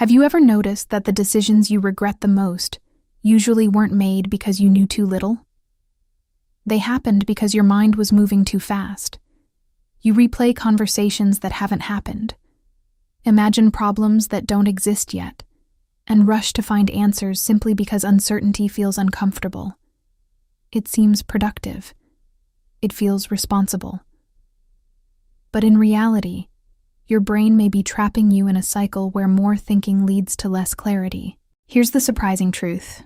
Have you ever noticed that the decisions you regret the most usually weren't made because you knew too little? They happened because your mind was moving too fast. You replay conversations that haven't happened, imagine problems that don't exist yet, and rush to find answers simply because uncertainty feels uncomfortable. It seems productive. It feels responsible. But in reality, your brain may be trapping you in a cycle where more thinking leads to less clarity. Here's the surprising truth.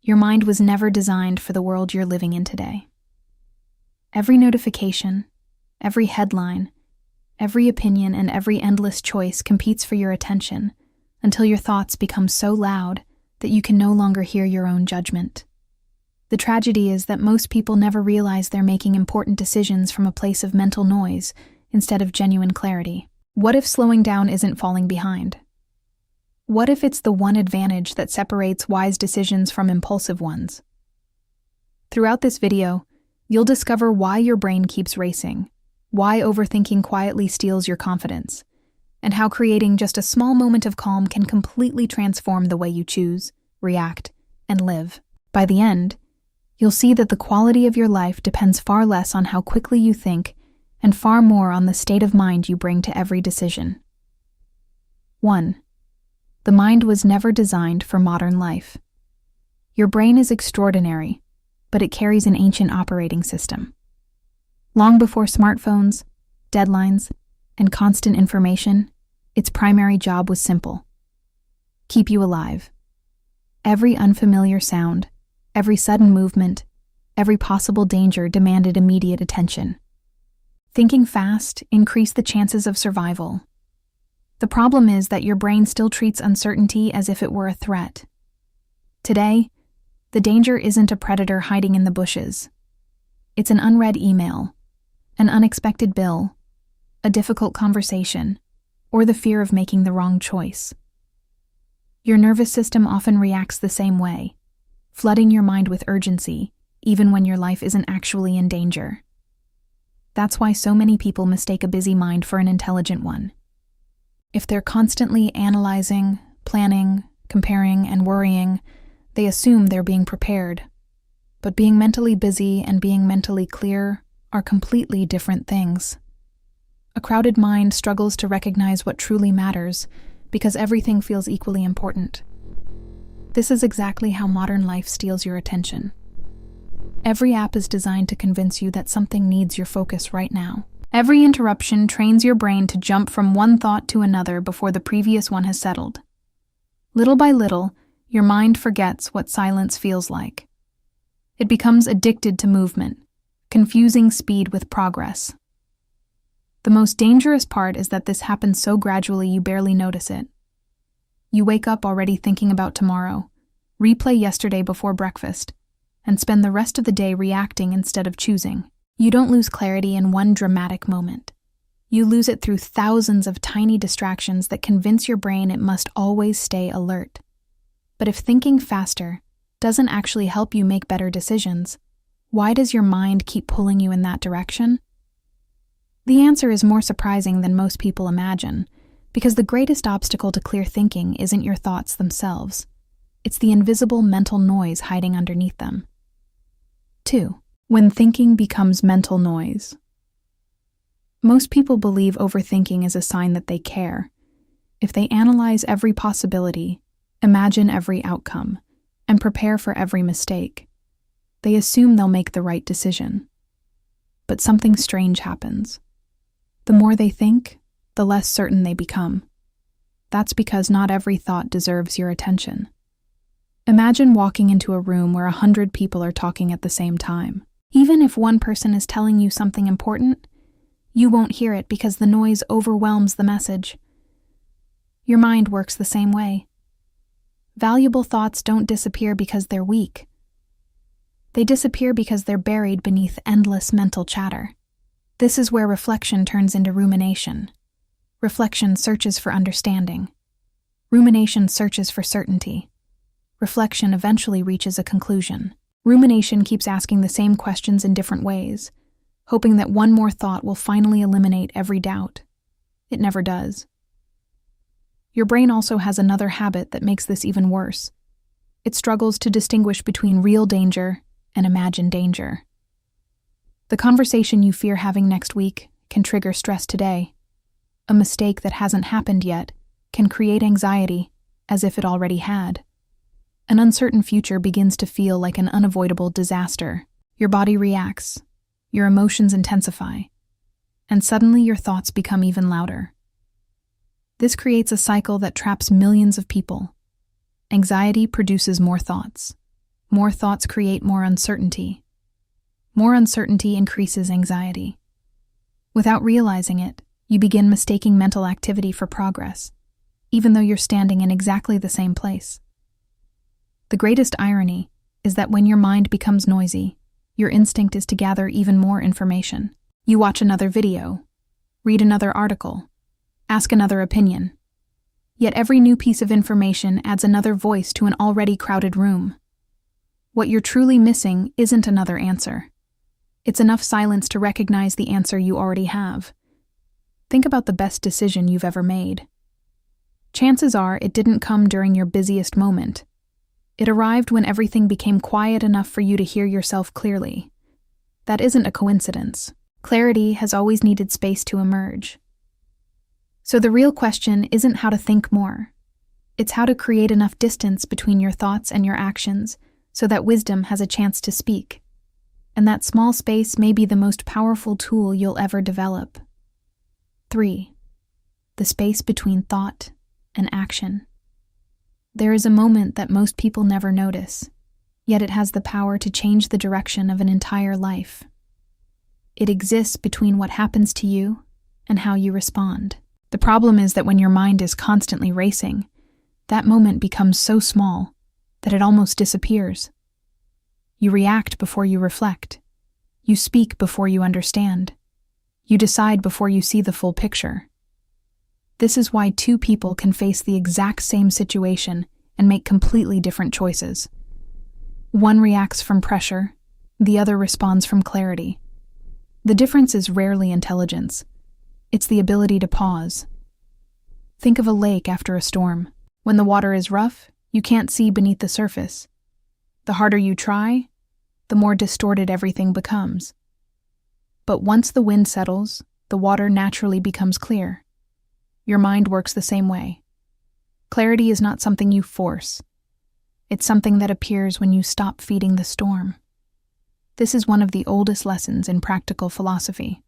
Your mind was never designed for the world you're living in today. Every notification, every headline, every opinion, and every endless choice competes for your attention until your thoughts become so loud that you can no longer hear your own judgment. The tragedy is that most people never realize they're making important decisions from a place of mental noise instead of genuine clarity. What if slowing down isn't falling behind? What if it's the one advantage that separates wise decisions from impulsive ones? Throughout this video, you'll discover why your brain keeps racing, why overthinking quietly steals your confidence, and how creating just a small moment of calm can completely transform the way you choose, react, and live. By the end, you'll see that the quality of your life depends far less on how quickly you think and far more on the state of mind you bring to every decision. 1. The mind was never designed for modern life. Your brain is extraordinary, but it carries an ancient operating system. Long before smartphones, deadlines, and constant information, its primary job was simple: keep you alive. Every unfamiliar sound, every sudden movement, every possible danger demanded immediate attention. Thinking fast increased the chances of survival. The problem is that your brain still treats uncertainty as if it were a threat. Today, the danger isn't a predator hiding in the bushes. It's an unread email, an unexpected bill, a difficult conversation, or the fear of making the wrong choice. Your nervous system often reacts the same way, flooding your mind with urgency, even when your life isn't actually in danger. That's why so many people mistake a busy mind for an intelligent one. If they're constantly analyzing, planning, comparing, and worrying, they assume they're being prepared. But being mentally busy and being mentally clear are completely different things. A crowded mind struggles to recognize what truly matters because everything feels equally important. This is exactly how modern life steals your attention. Every app is designed to convince you that something needs your focus right now. Every interruption trains your brain to jump from one thought to another before the previous one has settled. Little by little, your mind forgets what silence feels like. It becomes addicted to movement, confusing speed with progress. The most dangerous part is that this happens so gradually you barely notice it. You wake up already thinking about tomorrow, replay yesterday before breakfast, and spend the rest of the day reacting instead of choosing. You don't lose clarity in one dramatic moment. You lose it through thousands of tiny distractions that convince your brain it must always stay alert. But if thinking faster doesn't actually help you make better decisions, why does your mind keep pulling you in that direction? The answer is more surprising than most people imagine, because the greatest obstacle to clear thinking isn't your thoughts themselves. It's the invisible mental noise hiding underneath them. 2. When thinking becomes mental noise. Most people believe overthinking is a sign that they care. If they analyze every possibility, imagine every outcome, and prepare for every mistake, they assume they'll make the right decision. But something strange happens. The more they think, the less certain they become. That's because not every thought deserves your attention. Imagine walking into a room where 100 people are talking at the same time. Even if one person is telling you something important, you won't hear it because the noise overwhelms the message. Your mind works the same way. Valuable thoughts don't disappear because they're weak. They disappear because they're buried beneath endless mental chatter. This is where reflection turns into rumination. Reflection searches for understanding. Rumination searches for certainty. Reflection eventually reaches a conclusion. Rumination keeps asking the same questions in different ways, hoping that one more thought will finally eliminate every doubt. It never does. Your brain also has another habit that makes this even worse. It struggles to distinguish between real danger and imagined danger. The conversation you fear having next week can trigger stress today. A mistake that hasn't happened yet can create anxiety as if it already had. An uncertain future begins to feel like an unavoidable disaster. Your body reacts, your emotions intensify, and suddenly your thoughts become even louder. This creates a cycle that traps millions of people. Anxiety produces more thoughts. More thoughts create more uncertainty. More uncertainty increases anxiety. Without realizing it, you begin mistaking mental activity for progress, even though you're standing in exactly the same place. The greatest irony is that when your mind becomes noisy, your instinct is to gather even more information. You watch another video, read another article, ask another opinion. Yet every new piece of information adds another voice to an already crowded room. What you're truly missing isn't another answer. It's enough silence to recognize the answer you already have. Think about the best decision you've ever made. Chances are it didn't come during your busiest moment. It arrived when everything became quiet enough for you to hear yourself clearly. That isn't a coincidence. Clarity has always needed space to emerge. So the real question isn't how to think more. It's how to create enough distance between your thoughts and your actions so that wisdom has a chance to speak. And that small space may be the most powerful tool you'll ever develop. 3. The space between thought and action. There is a moment that most people never notice, yet it has the power to change the direction of an entire life. It exists between what happens to you and how you respond. The problem is that when your mind is constantly racing, that moment becomes so small that it almost disappears. You react before you reflect. You speak before you understand. You decide before you see the full picture. This is why two people can face the exact same situation and make completely different choices. One reacts from pressure, the other responds from clarity. The difference is rarely intelligence. It's the ability to pause. Think of a lake after a storm. When the water is rough, you can't see beneath the surface. The harder you try, the more distorted everything becomes. But once the wind settles, the water naturally becomes clear. Your mind works the same way. Clarity is not something you force. It's something that appears when you stop feeding the storm. This is one of the oldest lessons in practical philosophy.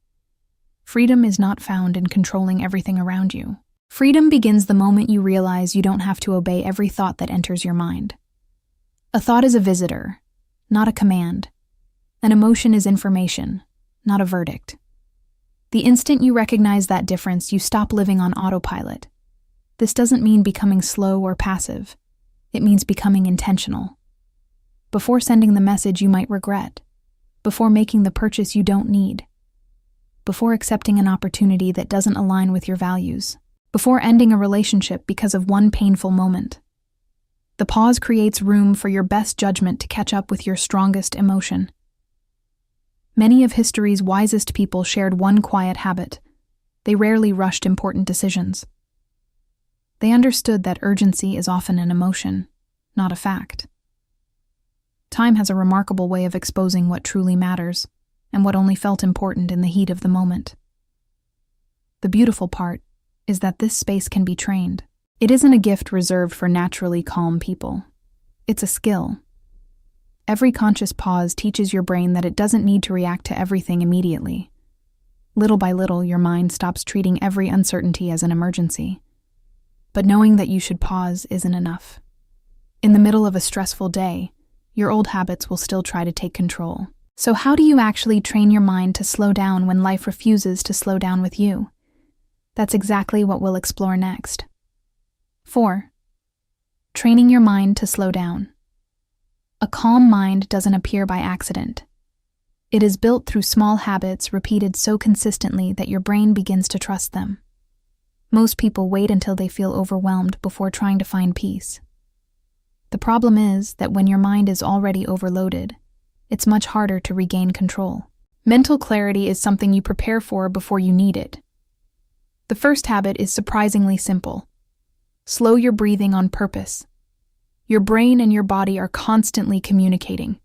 Freedom is not found in controlling everything around you. Freedom begins the moment you realize you don't have to obey every thought that enters your mind. A thought is a visitor, not a command. An emotion is information, not a verdict. The instant you recognize that difference, you stop living on autopilot. This doesn't mean becoming slow or passive. It means becoming intentional. Before sending the message you might regret. Before making the purchase you don't need. Before accepting an opportunity that doesn't align with your values. Before ending a relationship because of one painful moment. The pause creates room for your best judgment to catch up with your strongest emotion. Many of history's wisest people shared one quiet habit. They rarely rushed important decisions. They understood that urgency is often an emotion, not a fact. Time has a remarkable way of exposing what truly matters and what only felt important in the heat of the moment. The beautiful part is that this space can be trained. It isn't a gift reserved for naturally calm people. It's a skill. Every conscious pause teaches your brain that it doesn't need to react to everything immediately. Little by little, your mind stops treating every uncertainty as an emergency. But knowing that you should pause isn't enough. In the middle of a stressful day, your old habits will still try to take control. So how do you actually train your mind to slow down when life refuses to slow down with you? That's exactly what we'll explore next. 4. Training your mind to slow down. A calm mind doesn't appear by accident. It is built through small habits repeated so consistently that your brain begins to trust them. Most people wait until they feel overwhelmed before trying to find peace. The problem is that when your mind is already overloaded, it's much harder to regain control. Mental clarity is something you prepare for before you need it. The first habit is surprisingly simple. Slow your breathing on purpose. Your brain and your body are constantly communicating.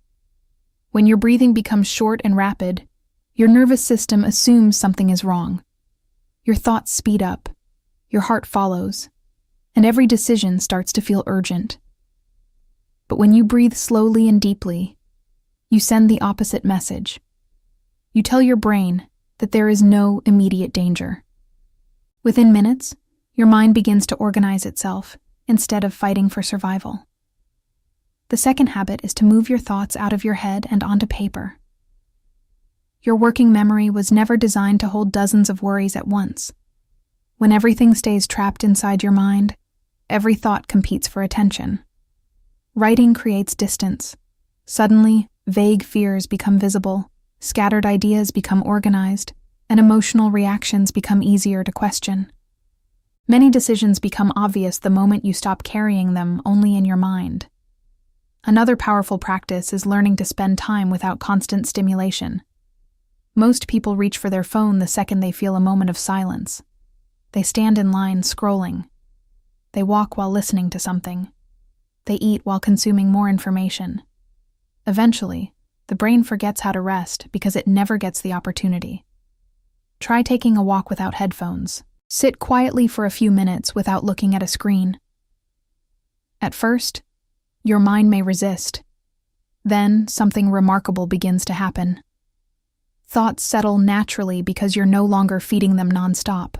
When your breathing becomes short and rapid, your nervous system assumes something is wrong. Your thoughts speed up, your heart follows, and every decision starts to feel urgent. But when you breathe slowly and deeply, you send the opposite message. You tell your brain that there is no immediate danger. Within minutes, your mind begins to organize itself instead of fighting for survival. The second habit is to move your thoughts out of your head and onto paper. Your working memory was never designed to hold dozens of worries at once. When everything stays trapped inside your mind, every thought competes for attention. Writing creates distance. Suddenly, vague fears become visible, scattered ideas become organized, and emotional reactions become easier to question. Many decisions become obvious the moment you stop carrying them only in your mind. Another powerful practice is learning to spend time without constant stimulation. Most people reach for their phone the second they feel a moment of silence. They stand in line scrolling. They walk while listening to something. They eat while consuming more information. Eventually, the brain forgets how to rest because it never gets the opportunity. Try taking a walk without headphones. Sit quietly for a few minutes without looking at a screen. At first, your mind may resist. Then, something remarkable begins to happen. Thoughts settle naturally because you're no longer feeding them nonstop.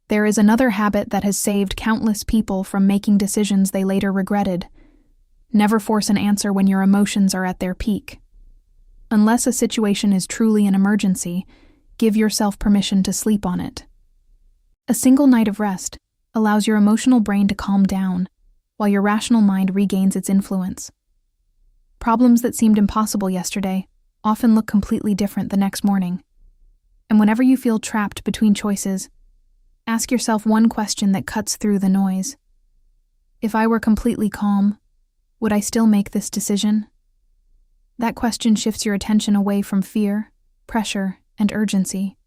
There is another habit that has saved countless people from making decisions they later regretted. Never force an answer when your emotions are at their peak. Unless a situation is truly an emergency, give yourself permission to sleep on it. A single night of rest allows your emotional brain to calm down, while your rational mind regains its influence. Problems that seemed impossible yesterday often look completely different the next morning. And whenever you feel trapped between choices, ask yourself one question that cuts through the noise. If I were completely calm, would I still make this decision? That question shifts your attention away from fear, pressure, and urgency.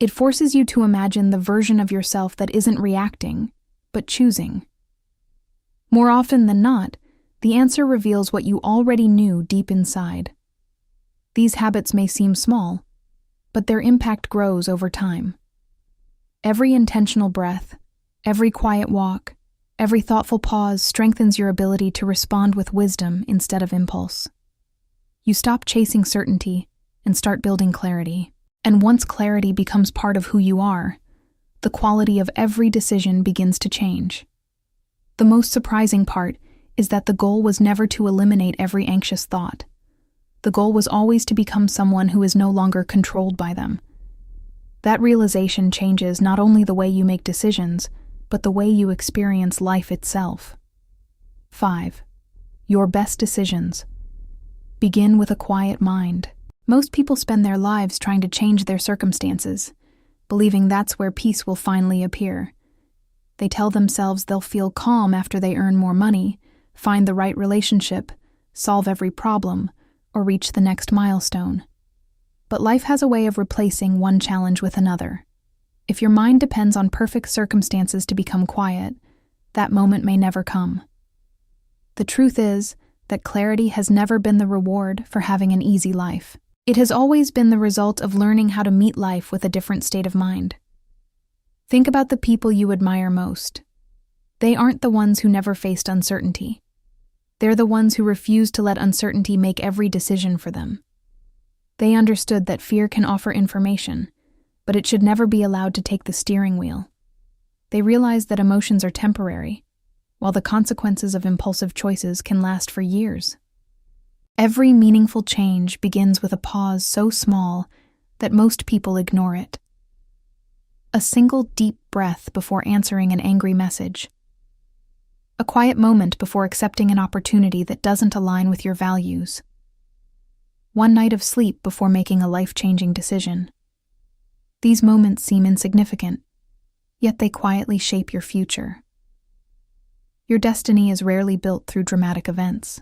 It forces you to imagine the version of yourself that isn't reacting, but choosing. More often than not, the answer reveals what you already knew deep inside. These habits may seem small, but their impact grows over time. Every intentional breath, every quiet walk, every thoughtful pause strengthens your ability to respond with wisdom instead of impulse. You stop chasing certainty and start building clarity. And once clarity becomes part of who you are, the quality of every decision begins to change. The most surprising part is that the goal was never to eliminate every anxious thought. The goal was always to become someone who is no longer controlled by them. That realization changes not only the way you make decisions, but the way you experience life itself. 5. Your best decisions. Begin with a quiet mind. Most people spend their lives trying to change their circumstances, believing that's where peace will finally appear. They tell themselves they'll feel calm after they earn more money, find the right relationship, solve every problem, or reach the next milestone. But life has a way of replacing one challenge with another. If your mind depends on perfect circumstances to become quiet, that moment may never come. The truth is that clarity has never been the reward for having an easy life. It has always been the result of learning how to meet life with a different state of mind. Think about the people you admire most. They aren't the ones who never faced uncertainty. They're the ones who refuse to let uncertainty make every decision for them. They understood that fear can offer information, but it should never be allowed to take the steering wheel. They realized that emotions are temporary, while the consequences of impulsive choices can last for years. Every meaningful change begins with a pause so small that most people ignore it. A single deep breath before answering an angry message. A quiet moment before accepting an opportunity that doesn't align with your values. One night of sleep before making a life-changing decision. These moments seem insignificant, yet they quietly shape your future. Your destiny is rarely built through dramatic events.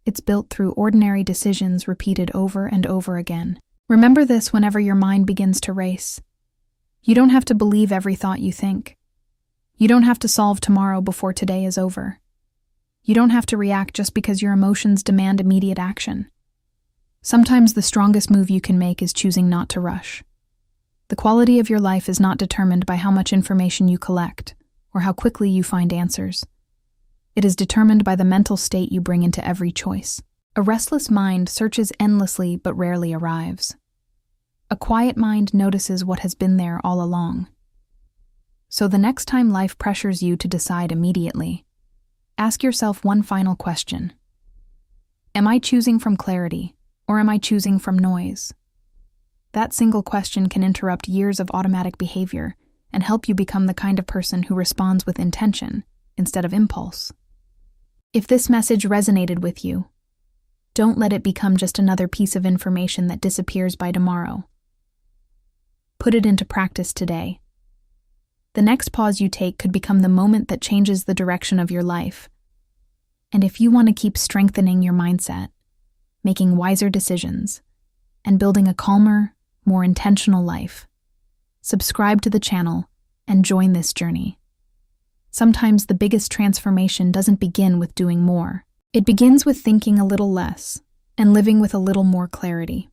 It's built through ordinary decisions repeated over and over again. Remember this whenever your mind begins to race. You don't have to believe every thought you think. You don't have to solve tomorrow before today is over. You don't have to react just because your emotions demand immediate action. Sometimes the strongest move you can make is choosing not to rush. The quality of your life is not determined by how much information you collect or how quickly you find answers. It is determined by the mental state you bring into every choice. A restless mind searches endlessly but rarely arrives. A quiet mind notices what has been there all along. So the next time life pressures you to decide immediately, ask yourself one final question. Am I choosing from clarity, or am I choosing from noise? That single question can interrupt years of automatic behavior and help you become the kind of person who responds with intention instead of impulse. If this message resonated with you, don't let it become just another piece of information that disappears by tomorrow. Put it into practice today. The next pause you take could become the moment that changes the direction of your life. And if you want to keep strengthening your mindset, making wiser decisions, and building a calmer, more intentional life, subscribe to the channel and join this journey. Sometimes the biggest transformation doesn't begin with doing more. It begins with thinking a little less and living with a little more clarity.